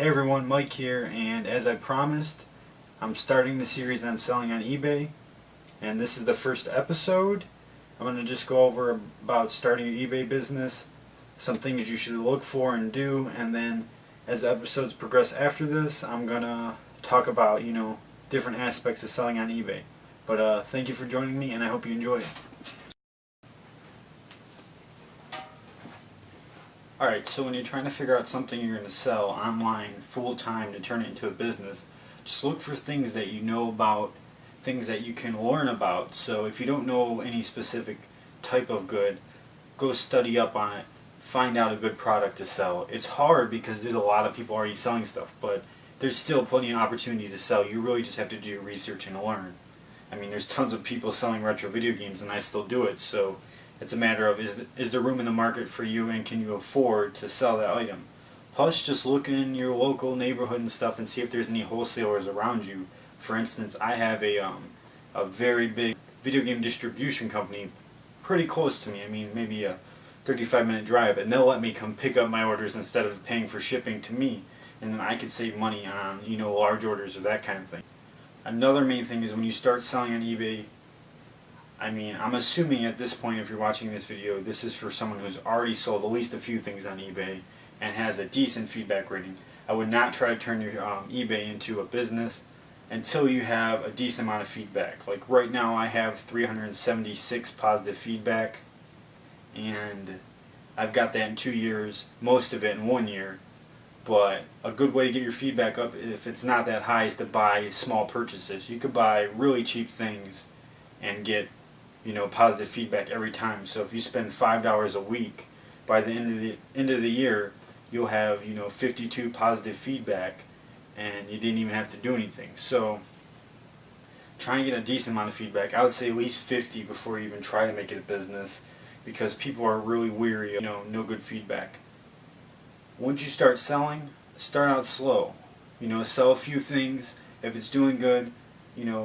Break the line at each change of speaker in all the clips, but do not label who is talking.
Hey everyone, Mike here, and as I promised, I'm starting the series on selling on eBay, and this is the first episode. I'm going to just go over about starting your eBay business, some things you should look for and do, and then as the episodes progress after this, I'm going to talk about, different aspects of selling on eBay. But thank you for joining me, and I hope you enjoy it. Alright, so when you're trying to figure out something you're going to sell online full-time to turn it into a business, just look for things that you know about, things that you can learn about. So if you don't know any specific type of good, go study up on it, find out a good product to sell. It's hard because there's a lot of people already selling stuff, but there's still plenty of opportunity to sell. You really just have to do your research and learn. I mean, there's tons of people selling retro video games and I still do it, so it's a matter of is there room in the market for you and can you afford to sell that item. Plus, just look in your local neighborhood and stuff and see if there's any wholesalers around you. For instance, I have a very big video game distribution company pretty close to me. I mean, maybe a 35-minute drive, and they'll let me come pick up my orders instead of paying for shipping to me, and then I could save money on large orders or that kind of thing. Another main thing is when you start selling on eBay, I mean, I'm assuming at this point, if you're watching this video, this is for someone who's already sold at least a few things on eBay and has a decent feedback rating. I would not try to turn your eBay into a business until you have a decent amount of feedback. Like right now I have 376 positive feedback, and I've got that in 2 years, most of it in 1 year. But a good way to get your feedback up, if it's not that high, is to buy small purchases. You could buy really cheap things and get positive feedback every time. So if you spend $5 a week, by the end of the year, you'll have 52 positive feedback, and you didn't even have to do anything. So try and get a decent amount of feedback. I would say at least 50 before you even try to make it a business, because people are really weary of no good feedback. Once you start selling, start out slow. Sell a few things. If it's doing good,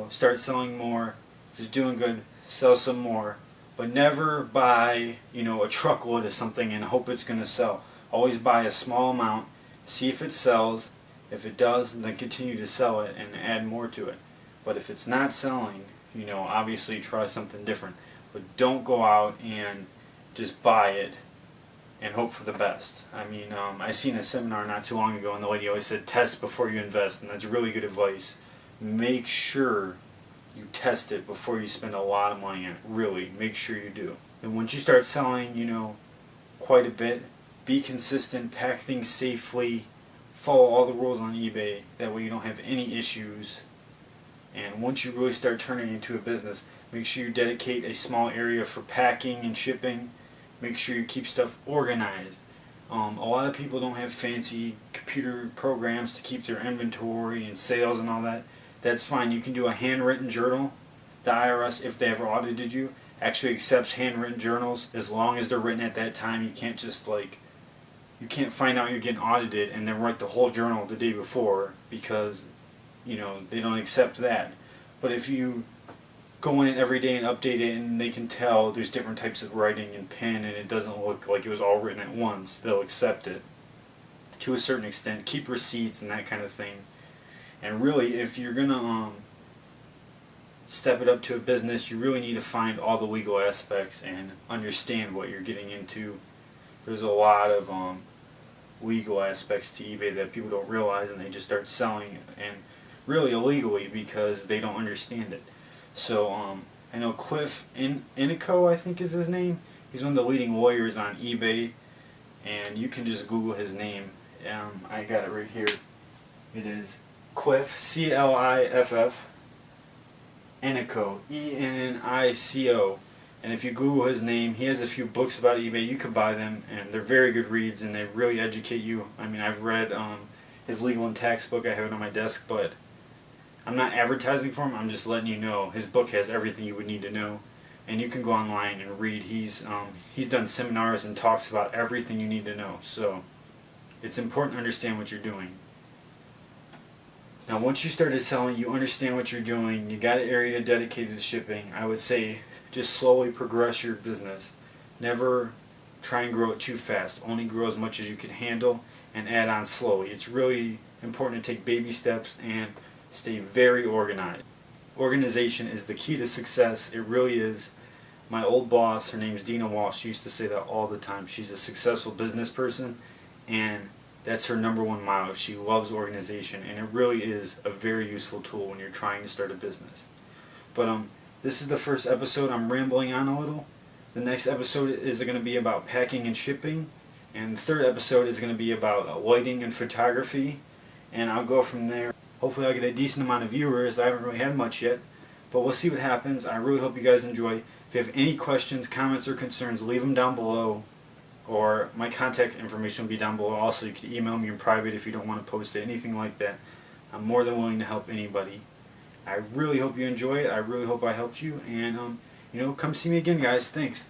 start selling more. If it's doing good, sell some more. But never buy, a truckload of something and hope it's going to sell. Always buy a small amount, see if it sells. If it does, then continue to sell it and add more to it. But if it's not selling, obviously try something different. But don't go out and just buy it and hope for the best. I mean, I seen a seminar not too long ago, and the lady always said, test before you invest, and that's really good advice. Make sure you test it before you spend a lot of money on it. Really, make sure you do. And once you start selling, quite a bit, be consistent, pack things safely, follow all the rules on eBay. That way you don't have any issues. And once you really start turning it into a business, make sure you dedicate a small area for packing and shipping. Make sure you keep stuff organized. A lot of people don't have fancy computer programs to keep their inventory and sales and all that. That's fine. You can do a handwritten journal. The IRS, if they ever audited you, actually accepts handwritten journals as long as they're written at that time. You can't just you can't find out you're getting audited and then write the whole journal the day before, because they don't accept that. But if you go in every day and update it and they can tell there's different types of writing and pen and it doesn't look like it was all written at once, they'll accept it to a certain extent. Keep receipts and that kind of thing. And really, if you're going to step it up to a business, you really need to find all the legal aspects and understand what you're getting into. There's a lot of legal aspects to eBay that people don't realize, and they just start selling, and really illegally, because they don't understand it. So I know Cliff Inico, I think is his name. He's one of the leading lawyers on eBay, and you can just Google his name. I got it right here. It is Cliff, C-L-I-F-F, Inico, E-N-N-I-C-O. And if you Google his name, he has a few books about eBay. You could buy them, and they're very good reads, and they really educate you. I mean, I've read his legal and tax book. I have it on my desk, but I'm not advertising for him. I'm just letting you know. His book has everything you would need to know, and you can go online and read. He's done seminars and talks about everything you need to know. So it's important to understand what you're doing. Now, once you started selling, you understand what you're doing, you got an area dedicated to shipping, I would say just slowly progress your business. Never try and grow it too fast. Only grow as much as you can handle, and add on slowly. It's really important to take baby steps and stay very organized. Organization is the key to success. It really is. My old boss, her name's Dina Walsh, she used to say that all the time. She's a successful business person, and that's her number one motto. She loves organization, and it really is a very useful tool when you're trying to start a business. But this is the first episode. I'm rambling on a little. The next episode is going to be about packing and shipping, and the third episode is going to be about lighting and photography, and I'll go from there. Hopefully I'll get a decent amount of viewers. I haven't really had much yet, but we'll see what happens. I really hope you guys enjoy. If you have any questions, comments, or concerns, leave them down below, or my contact information will be down below. Also, you can email me in private if you don't want to post it, anything like that. I'm more than willing to help anybody. I really hope you enjoy it. I really hope I helped you, and come see me again, guys. Thanks.